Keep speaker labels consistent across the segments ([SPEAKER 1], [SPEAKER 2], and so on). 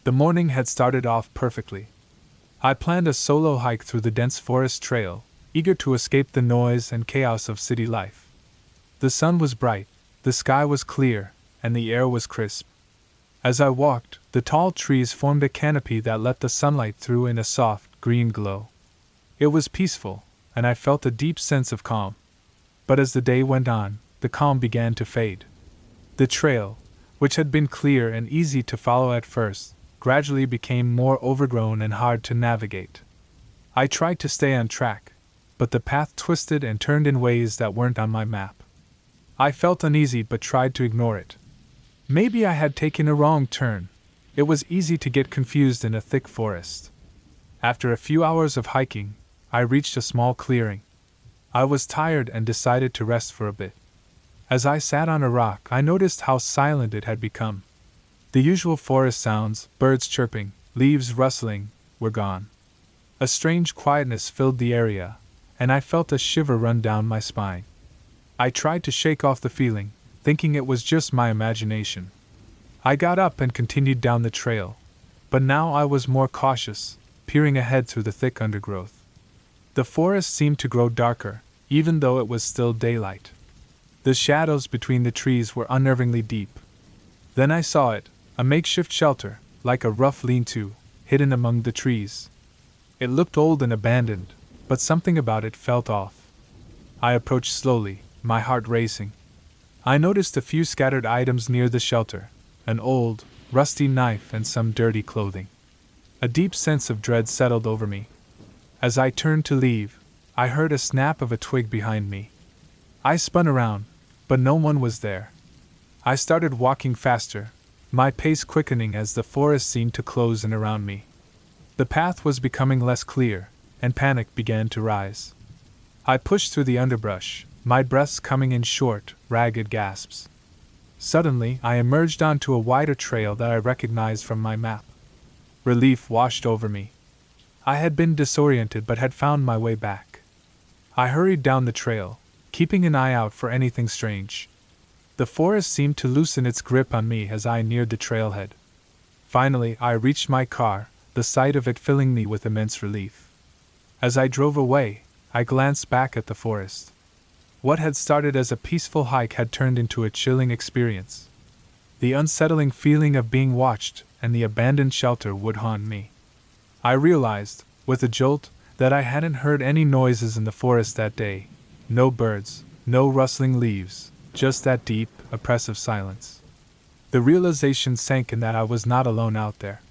[SPEAKER 1] The morning had started off perfectly. I planned a solo hike through the dense forest trail, eager to escape the noise and chaos of city life. The sun was bright, the sky was clear, and the air was crisp. As I walked, the tall trees formed a canopy that let the sunlight through in a soft, green glow. It was peaceful, and I felt a deep sense of calm. But as the day went on, the calm began to fade. The trail, which had been clear and easy to follow at first, gradually became more overgrown and hard to navigate. I tried to stay on track, but the path twisted and turned in ways that weren't on my map. I felt uneasy but tried to ignore it. Maybe I had taken a wrong turn. It was easy to get confused in a thick forest. After a few hours of hiking, I reached a small clearing. I was tired and decided to rest for a bit. As I sat on a rock, I noticed how silent it had become. The usual forest sounds, birds chirping, leaves rustling, were gone. A strange quietness filled the area, and I felt a shiver run down my spine. I tried to shake off the feeling, thinking it was just my imagination. I got up and continued down the trail, but now I was more cautious, peering ahead through the thick undergrowth. The forest seemed to grow darker, even though it was still daylight. The shadows between the trees were unnervingly deep. Then I saw it, a makeshift shelter, like a rough lean-to, hidden among the trees. It looked old and abandoned, but something about it felt off. I approached slowly, my heart racing. I noticed a few scattered items near the shelter, an old, rusty knife and some dirty clothing. A deep sense of dread settled over me. As I turned to leave, I heard a snap of a twig behind me. I spun around, but no one was there. I started walking faster, my pace quickening as the forest seemed to close in around me. The path was becoming less clear, and panic began to rise. I pushed through the underbrush, my breaths coming in short, ragged gasps. Suddenly, I emerged onto a wider trail that I recognized from my map. Relief washed over me. I had been disoriented but had found my way back. I hurried down the trail, keeping an eye out for anything strange. The forest seemed to loosen its grip on me as I neared the trailhead. Finally, I reached my car, the sight of it filling me with immense relief. As I drove away, I glanced back at the forest. What had started as a peaceful hike had turned into a chilling experience. The unsettling feeling of being watched and the abandoned shelter would haunt me. I realized, with a jolt, that I hadn't heard any noises in the forest that day. No birds, no rustling leaves, just that deep, oppressive silence. The realization sank in that I was not alone out there.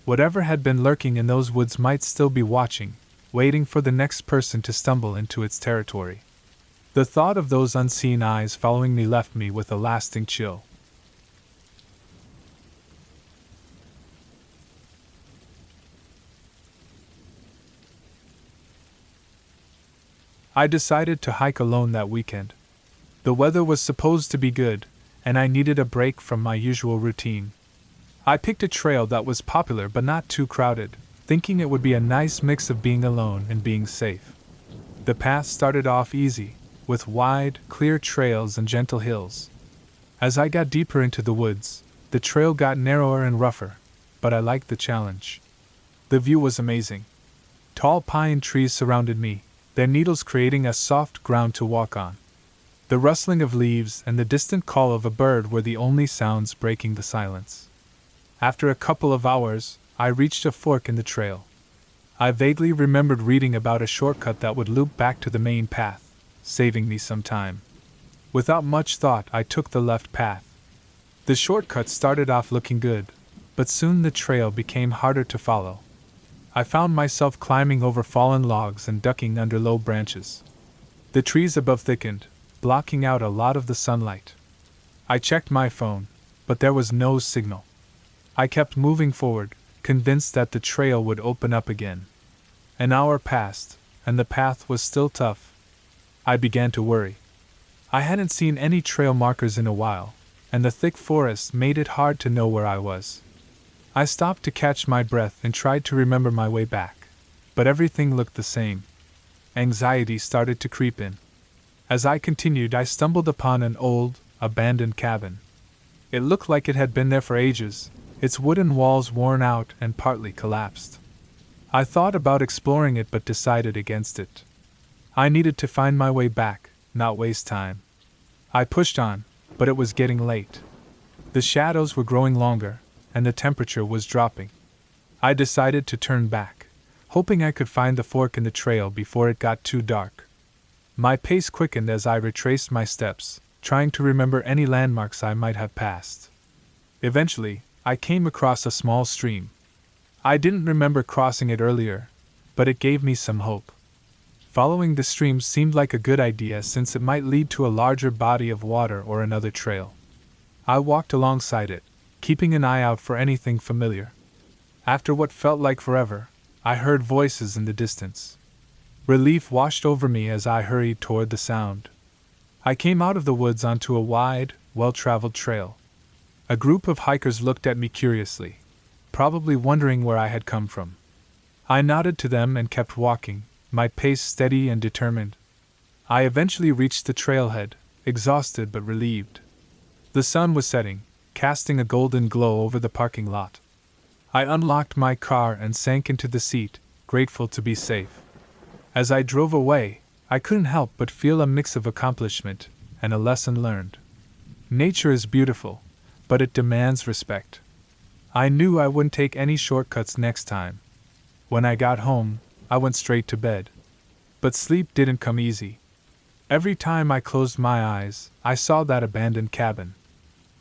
[SPEAKER 1] Whatever had been lurking in those woods might still be watching, waiting for the next person to stumble into its territory. The thought of those unseen eyes following me left me with a lasting chill. I decided to hike alone that weekend. The weather was supposed to be good, and I needed a break from my usual routine. I picked a trail that was popular but not too crowded, thinking it would be a nice mix of being alone and being safe. The path started off easy, with wide, clear trails and gentle hills. As I got deeper into the woods, the trail got narrower and rougher, but I liked the challenge. The view was amazing. Tall pine trees surrounded me, their needles creating a soft ground to walk on. The rustling of leaves and the distant call of a bird were the only sounds breaking the silence. After a couple of hours, I reached a fork in the trail. I vaguely remembered reading about a shortcut that would loop back to the main path, saving me some time. Without much thought, I took the left path. The shortcut started off looking good, but soon the trail became harder to follow. I found myself climbing over fallen logs and ducking under low branches. The trees above thickened, blocking out a lot of the sunlight. I checked my phone, but there was no signal. I kept moving forward, convinced that the trail would open up again. An hour passed, and the path was still tough. I began to worry. I hadn't seen any trail markers in a while, and the thick forest made it hard to know where I was. I stopped to catch my breath and tried to remember my way back, but everything looked the same. Anxiety started to creep in. As I continued, I stumbled upon an old, abandoned cabin. It looked like it had been there for ages, its wooden walls worn out and partly collapsed. I thought about exploring it but decided against it. I needed to find my way back, not waste time. I pushed on, but it was getting late. The shadows were growing longer, and the temperature was dropping. I decided to turn back, hoping I could find the fork in the trail before it got too dark. My pace quickened as I retraced my steps, trying to remember any landmarks I might have passed. Eventually, I came across a small stream. I didn't remember crossing it earlier, but it gave me some hope. Following the stream seemed like a good idea since it might lead to a larger body of water or another trail. I walked alongside it, keeping an eye out for anything familiar. After what felt like forever, I heard voices in the distance. Relief washed over me as I hurried toward the sound. I came out of the woods onto a wide, well-traveled trail. A group of hikers looked at me curiously, probably wondering where I had come from. I nodded to them and kept walking, my pace steady and determined. I eventually reached the trailhead, exhausted but relieved. The sun was setting, casting a golden glow over the parking lot. I unlocked my car and sank into the seat, grateful to be safe. As I drove away, I couldn't help but feel a mix of accomplishment and a lesson learned. Nature is beautiful, but it demands respect. I knew I wouldn't take any shortcuts next time. When I got home, I went straight to bed. But sleep didn't come easy. Every time I closed my eyes, I saw that abandoned cabin.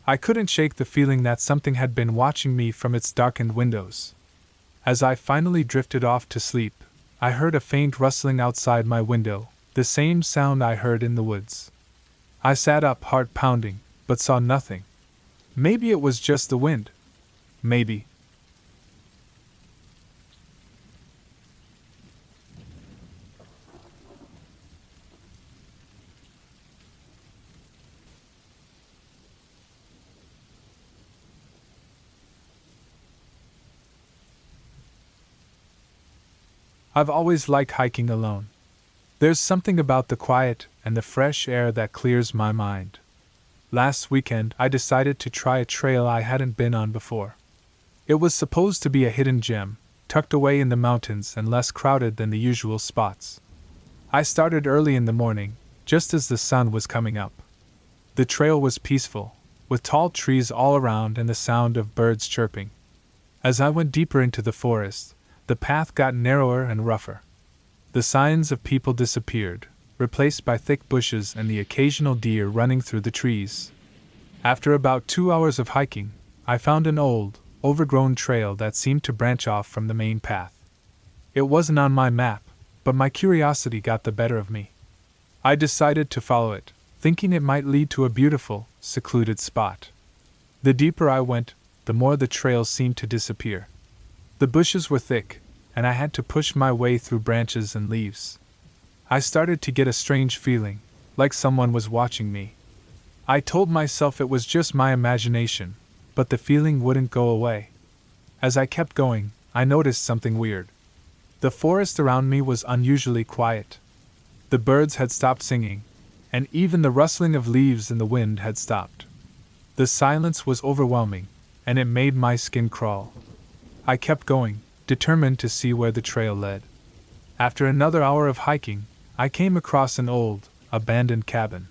[SPEAKER 1] I couldn't shake the feeling that something had been watching me from its darkened windows. As I finally drifted off to sleep, I heard a faint rustling outside my window, the same sound I heard in the woods. I sat up, heart pounding, but saw nothing. Maybe it was just the wind. Maybe. I've always liked hiking alone. There's something about the quiet and the fresh air that clears my mind. Last weekend, I decided to try a trail I hadn't been on before. It was supposed to be a hidden gem, tucked away in the mountains and less crowded than the usual spots. I started early in the morning, just as the sun was coming up. The trail was peaceful, with tall trees all around and the sound of birds chirping. As I went deeper into the forest, the path got narrower and rougher. The signs of people disappeared, replaced by thick bushes and the occasional deer running through the trees. After about 2 hours of hiking, I found an old, overgrown trail that seemed to branch off from the main path. It wasn't on my map, but my curiosity got the better of me. I decided to follow it, thinking it might lead to a beautiful, secluded spot. The deeper I went, the more the trail seemed to disappear. The bushes were thick, and I had to push my way through branches and leaves. I started to get a strange feeling, like someone was watching me. I told myself it was just my imagination, but the feeling wouldn't go away. As I kept going, I noticed something weird. The forest around me was unusually quiet. The birds had stopped singing, and even the rustling of leaves in the wind had stopped. The silence was overwhelming, and it made my skin crawl. I kept going, determined to see where the trail led. After another hour of hiking, I came across an old, abandoned cabin.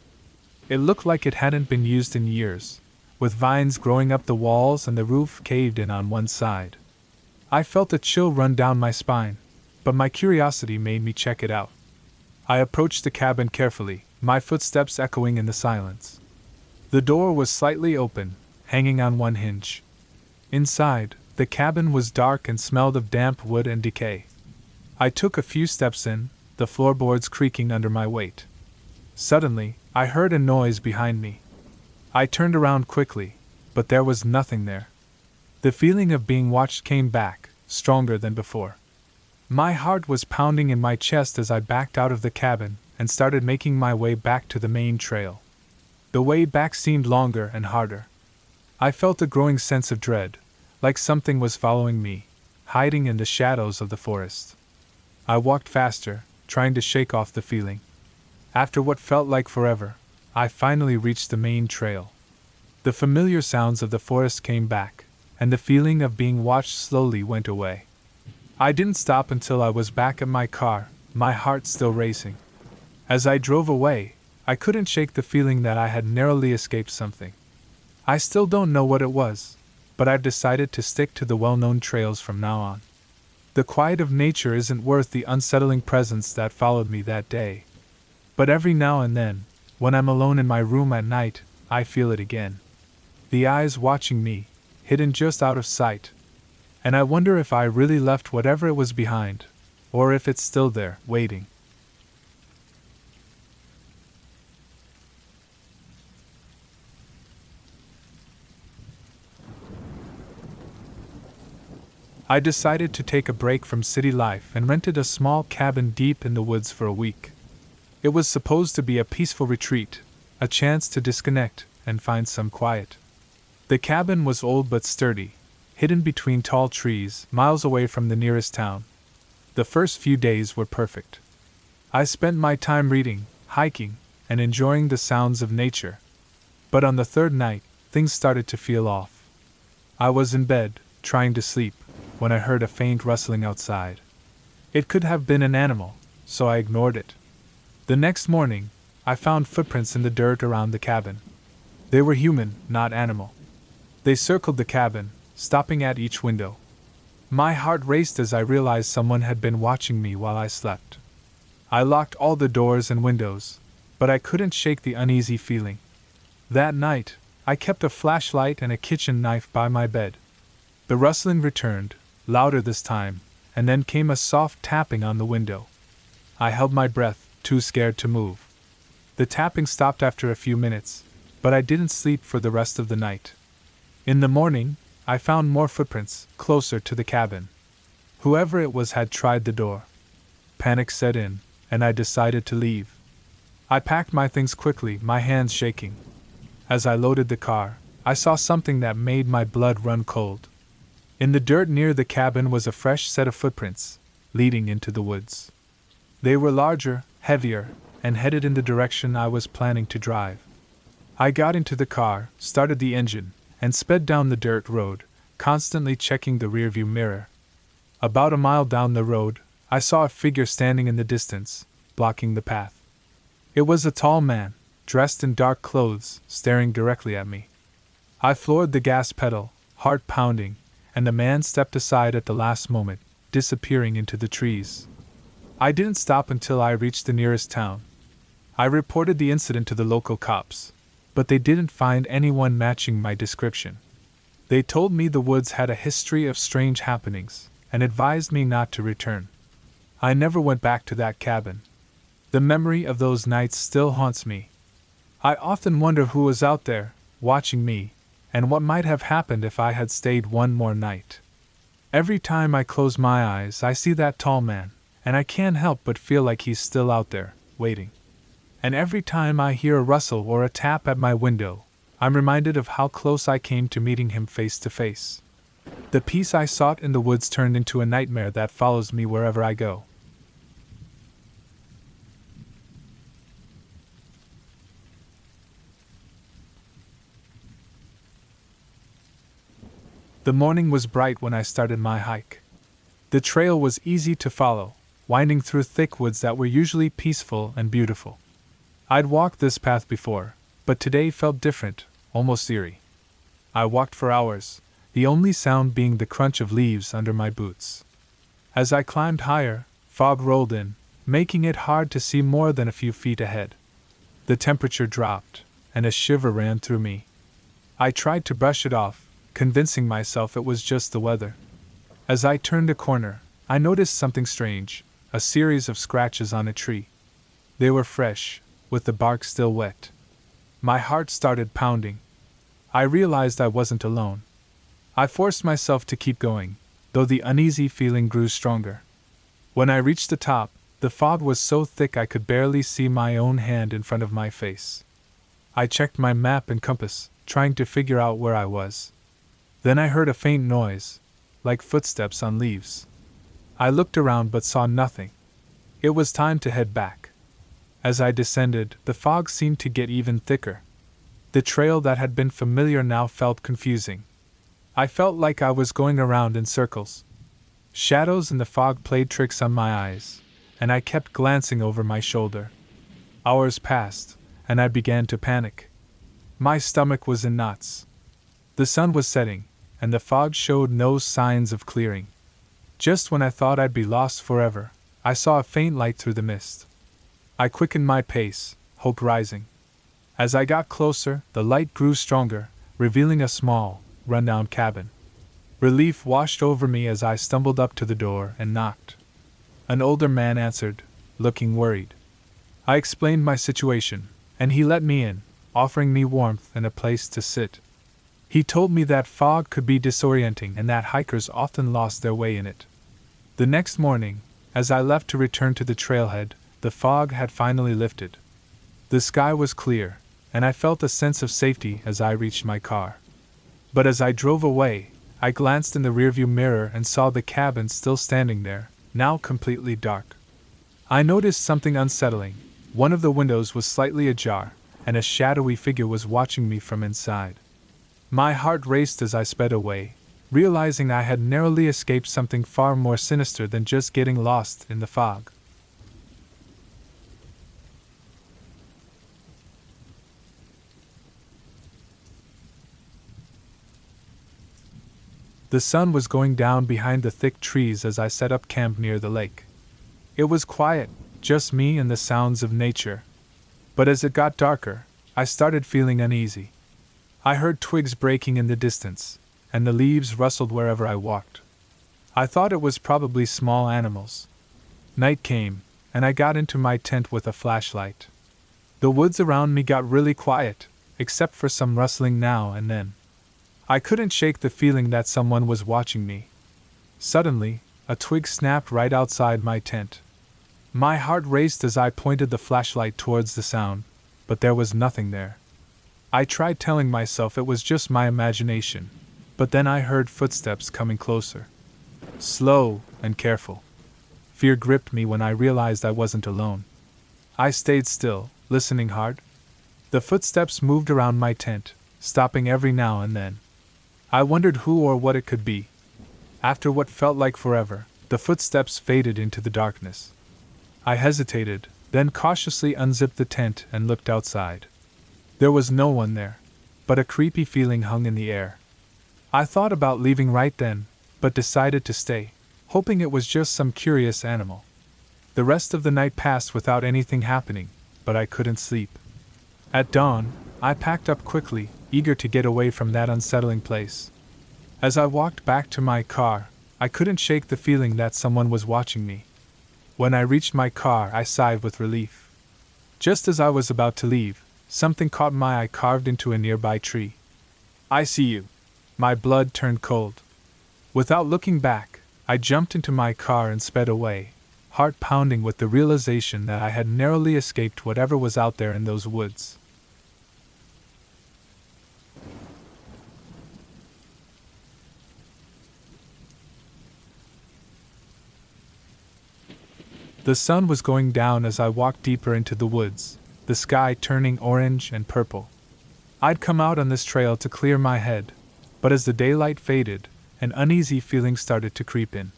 [SPEAKER 1] It looked like it hadn't been used in years, with vines growing up the walls and the roof caved in on one side. I felt a chill run down my spine, but my curiosity made me check it out. I approached the cabin carefully, my footsteps echoing in the silence. The door was slightly open, hanging on one hinge. Inside, the cabin was dark and smelled of damp wood and decay. I took a few steps in, the floorboards creaking under my weight. Suddenly, I heard a noise behind me. I turned around quickly, but there was nothing there. The feeling of being watched came back, stronger than before. My heart was pounding in my chest as I backed out of the cabin and started making my way back to the main trail. The way back seemed longer and harder. I felt a growing sense of dread, like something was following me, hiding in the shadows of the forest. I walked faster, trying to shake off the feeling. After what felt like forever, I finally reached the main trail. The familiar sounds of the forest came back, and the feeling of being watched slowly went away. I didn't stop until I was back at my car, my heart still racing. As I drove away, I couldn't shake the feeling that I had narrowly escaped something. I still don't know what it was, but I've decided to stick to the well-known trails from now on. The quiet of nature isn't worth the unsettling presence that followed me that day. But every now and then, when I'm alone in my room at night, I feel it again. The eyes watching me, hidden just out of sight. And I wonder if I really left whatever it was behind, or if it's still there, waiting. I decided to take a break from city life and rented a small cabin deep in the woods for a week. It was supposed to be a peaceful retreat, a chance to disconnect and find some quiet. The cabin was old but sturdy, hidden between tall trees, miles away from the nearest town. The first few days were perfect. I spent my time reading, hiking, and enjoying the sounds of nature. But on the third night, things started to feel off. I was in bed, trying to sleep, when I heard a faint rustling outside. It could have been an animal, so I ignored it. The next morning, I found footprints in the dirt around the cabin. They were human, not animal. They circled the cabin, stopping at each window. My heart raced as I realized someone had been watching me while I slept. I locked all the doors and windows, but I couldn't shake the uneasy feeling. That night, I kept a flashlight and a kitchen knife by my bed. The rustling returned, louder this time, and then came a soft tapping on the window. I held my breath, too scared to move. The tapping stopped after a few minutes, but I didn't sleep for the rest of the night. In the morning, I found more footprints, closer to the cabin. Whoever it was had tried the door. Panic set in, and I decided to leave. I packed my things quickly, my hands shaking. As I loaded the car, I saw something that made my blood run cold. In the dirt near the cabin was a fresh set of footprints, leading into the woods. They were larger, heavier, and headed in the direction I was planning to drive. I got into the car, started the engine, and sped down the dirt road, constantly checking the rearview mirror. About a mile down the road, I saw a figure standing in the distance, blocking the path. It was a tall man, dressed in dark clothes, staring directly at me. I floored the gas pedal, heart pounding, and the man stepped aside at the last moment, disappearing into the trees. I didn't stop until I reached the nearest town. I reported the incident to the local cops, but they didn't find anyone matching my description. They told me the woods had a history of strange happenings, and advised me not to return. I never went back to that cabin. The memory of those nights still haunts me. I often wonder who was out there, watching me, and what might have happened if I had stayed one more night. Every time I close my eyes, I see that tall man, and I can't help but feel like he's still out there, waiting. And every time I hear a rustle or a tap at my window, I'm reminded of how close I came to meeting him face to face. The peace I sought in the woods turned into a nightmare that follows me wherever I go. The morning was bright when I started my hike. The trail was easy to follow, winding through thick woods that were usually peaceful and beautiful. I'd walked this path before, but today felt different, almost eerie. I walked for hours, the only sound being the crunch of leaves under my boots. As I climbed higher, fog rolled in, making it hard to see more than a few feet ahead. The temperature dropped, and a shiver ran through me. I tried to brush it off, convincing myself it was just the weather. As I turned a corner, I noticed something strange, a series of scratches on a tree. They were fresh, with the bark still wet. My heart started pounding. I realized I wasn't alone. I forced myself to keep going, though the uneasy feeling grew stronger. When I reached the top, the fog was so thick I could barely see my own hand in front of my face. I checked my map and compass, trying to figure out where I was. Then I heard a faint noise, like footsteps on leaves. I looked around but saw nothing. It was time to head back. As I descended, the fog seemed to get even thicker. The trail that had been familiar now felt confusing. I felt like I was going around in circles. Shadows in the fog played tricks on my eyes, and I kept glancing over my shoulder. Hours passed, and I began to panic. My stomach was in knots. The sun was setting, and the fog showed no signs of clearing. Just when I thought I'd be lost forever, I saw a faint light through the mist. I quickened my pace, hope rising. As I got closer, the light grew stronger, revealing a small, rundown cabin. Relief washed over me as I stumbled up to the door and knocked. An older man answered, looking worried. I explained my situation, and he let me in, offering me warmth and a place to sit. He told me that fog could be disorienting and that hikers often lost their way in it. The next morning, as I left to return to the trailhead, the fog had finally lifted. The sky was clear, and I felt a sense of safety as I reached my car. But as I drove away, I glanced in the rearview mirror and saw the cabin still standing there, now completely dark. I noticed something unsettling. One of the windows was slightly ajar, and a shadowy figure was watching me from inside. My heart raced as I sped away, realizing I had narrowly escaped something far more sinister than just getting lost in the fog. The sun was going down behind the thick trees as I set up camp near the lake. It was quiet, just me and the sounds of nature. But as it got darker, I started feeling uneasy. I heard twigs breaking in the distance, and the leaves rustled wherever I walked. I thought it was probably small animals. Night came, and I got into my tent with a flashlight. The woods around me got really quiet, except for some rustling now and then. I couldn't shake the feeling that someone was watching me. Suddenly, a twig snapped right outside my tent. My heart raced as I pointed the flashlight towards the sound, but there was nothing there. I tried telling myself it was just my imagination, but then I heard footsteps coming closer. Slow and careful. Fear gripped me when I realized I wasn't alone. I stayed still, listening hard. The footsteps moved around my tent, stopping every now and then. I wondered who or what it could be. After what felt like forever, the footsteps faded into the darkness. I hesitated, then cautiously unzipped the tent and looked outside. There was no one there, but a creepy feeling hung in the air. I thought about leaving right then, but decided to stay, hoping it was just some curious animal. The rest of the night passed without anything happening, but I couldn't sleep. At dawn, I packed up quickly, eager to get away from that unsettling place. As I walked back to my car, I couldn't shake the feeling that someone was watching me. When I reached my car, I sighed with relief. Just as I was about to leave, something caught my eye carved into a nearby tree. "I see you." My blood turned cold. Without looking back, I jumped into my car and sped away, heart pounding with the realization that I had narrowly escaped whatever was out there in those woods. The sun was going down as I walked deeper into the woods, the sky turning orange and purple. I'd come out on this trail to clear my head, but as the daylight faded, an uneasy feeling started to creep in.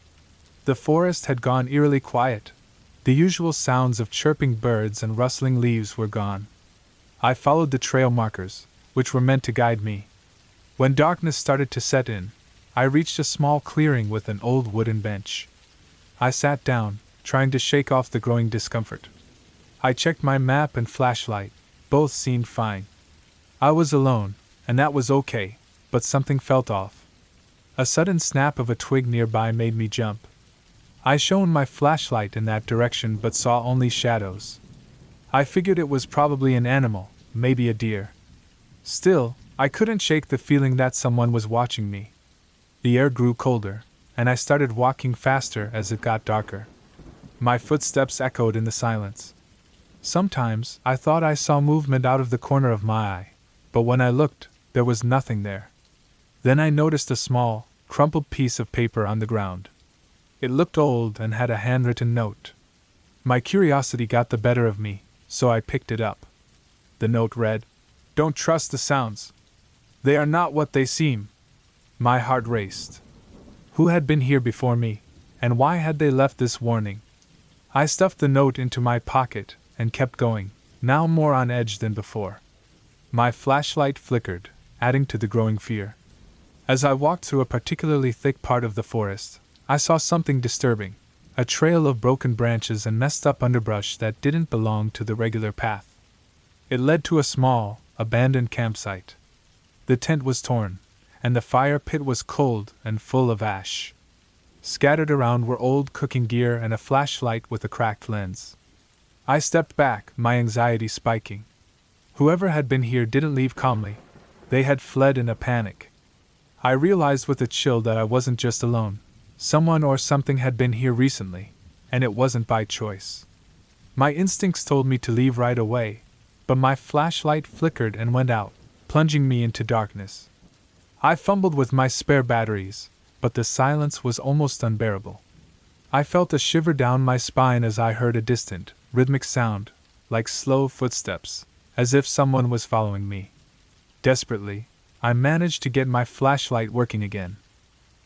[SPEAKER 1] The forest had gone eerily quiet. The usual sounds of chirping birds and rustling leaves were gone. I followed the trail markers, which were meant to guide me. When darkness started to set in, I reached a small clearing with an old wooden bench. I sat down, trying to shake off the growing discomfort. I checked my map and flashlight. Both seemed fine. I was alone, and that was okay, but something felt off. A sudden snap of a twig nearby made me jump. I shone my flashlight in that direction but saw only shadows. I figured it was probably an animal, maybe a deer. Still, I couldn't shake the feeling that someone was watching me. The air grew colder, and I started walking faster as it got darker. My footsteps echoed in the silence. Sometimes I thought I saw movement out of the corner of my eye, but when I looked, there was nothing there. Then I noticed a small, crumpled piece of paper on the ground. It looked old and had a handwritten note. My curiosity got the better of me, so I picked it up. The note read, "Don't trust the sounds. They are not what they seem. My heart raced. Who had been here before me, and why had they left this warning? I stuffed the note into my pocket and kept going, now more on edge than before. My flashlight flickered, adding to the growing fear. As I walked through a particularly thick part of the forest, I saw something disturbing, a trail of broken branches and messed up underbrush that didn't belong to the regular path. It led to a small, abandoned campsite. The tent was torn, and the fire pit was cold and full of ash. Scattered around were old cooking gear and a flashlight with a cracked lens. I stepped back, my anxiety spiking. Whoever had been here didn't leave calmly. They had fled in a panic. I realized with a chill that I wasn't just alone. Someone or something had been here recently, and it wasn't by choice. My instincts told me to leave right away, but my flashlight flickered and went out, plunging me into darkness. I fumbled with my spare batteries, but the silence was almost unbearable. I felt a shiver down my spine as I heard a distant, rhythmic sound, like slow footsteps, as if someone was following me. Desperately, I managed to get my flashlight working again.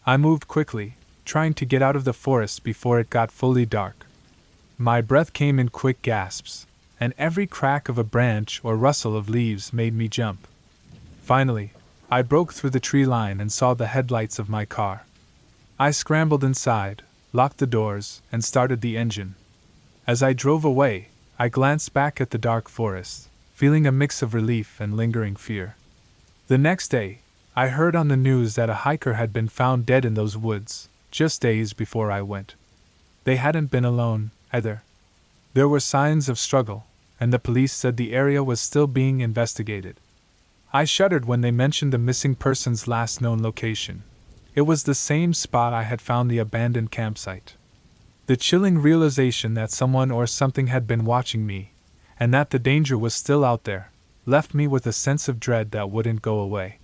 [SPEAKER 1] I moved quickly, trying to get out of the forest before it got fully dark. My breath came in quick gasps, and every crack of a branch or rustle of leaves made me jump. Finally, I broke through the tree line and saw the headlights of my car. I scrambled inside, locked the doors, and started the engine. As I drove away, I glanced back at the dark forest, feeling a mix of relief and lingering fear. The next day, I heard on the news that a hiker had been found dead in those woods, just days before I went. They hadn't been alone, either. There were signs of struggle, and the police said the area was still being investigated. I shuddered when they mentioned the missing person's last known location. It was the same spot I had found the abandoned campsite. The chilling realization that someone or something had been watching me, and that the danger was still out there, left me with a sense of dread that wouldn't go away.